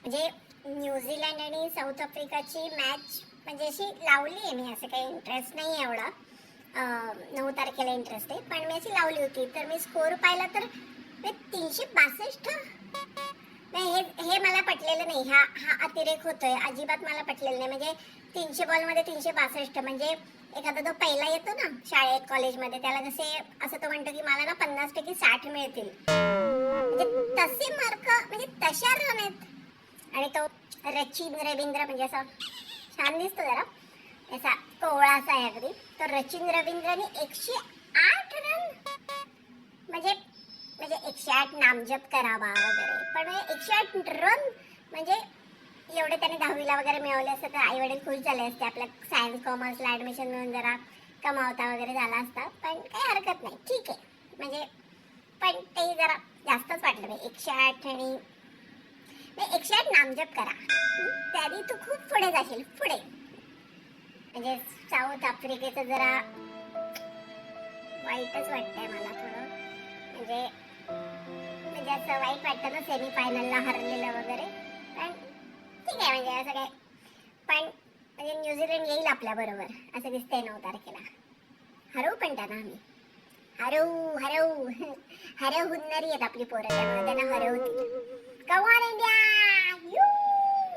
म्हणजे न्यूझीलंड आणि south आफ्रिकाची match म्हणजे अशी लावली आहे मी, असं काही इंटरेस्ट नाही आहे एवढा. 9 तारखेला इंटरेस्ट आहे, पण मी अशी लावली होती. तर मी स्कोर पाहिला तर 362. नाही, हे मला पटलेलं नाही. हा हा अतिरेक होतोय, अजिबात मला पटलेलं नाही. म्हणजे 300 बॉलमध्ये 362 म्हणजे एखादा तो पहिला येतो ना शाळेत कॉलेजमध्ये, त्याला कसे असं तो म्हणतो की मला ना 50 पैकी 60 मिळतील, म्हणजे तसे मार्क, म्हणजे तशा रन आहेत. आणि तो रचिन रवींद्र म्हणजे असा छान दिसतो जरा, असा कोवळासा आहे अगदी. तर रचिन रवींद्रने 108 रन, म्हणजे म्हणजे 108 नामजप करावा वगैरे, पण 108 रन म्हणजे एवढे त्याने 10वीला वगैरे मिळवले असते तर आई वडील खुश झाले असते. आपल्या सायन्स कॉमर्सला ॲडमिशन मिळून जरा कमावता वगैरे झाला असता, पण काही हरकत नाही, ठीक आहे. म्हणजे पण ते जरा जास्तच वाटलं बाई 108. आणि 108 नामजप करा, त्याने तू खूप पुढे जाशील, पुढे. म्हणजे साऊथ आफ्रिकेचं जरा वाईटच वाटतंय मला थोडं. म्हणजे म्हणजे असं वाईट वाटतं ना सेमीफायनलला हरलेलं वगैरे, पण ठीक आहे. म्हणजे असं काय, पण म्हणजे न्यूझीलंड येईल आपल्या बरोबर असं दिसतंय 9 तारखेला. हरवू पण त्यांना आम्ही, हरवू हरवू हरवूनणारी आहेत आपली पोरं, त्यामुळे त्यांना हरवतील. Come on India.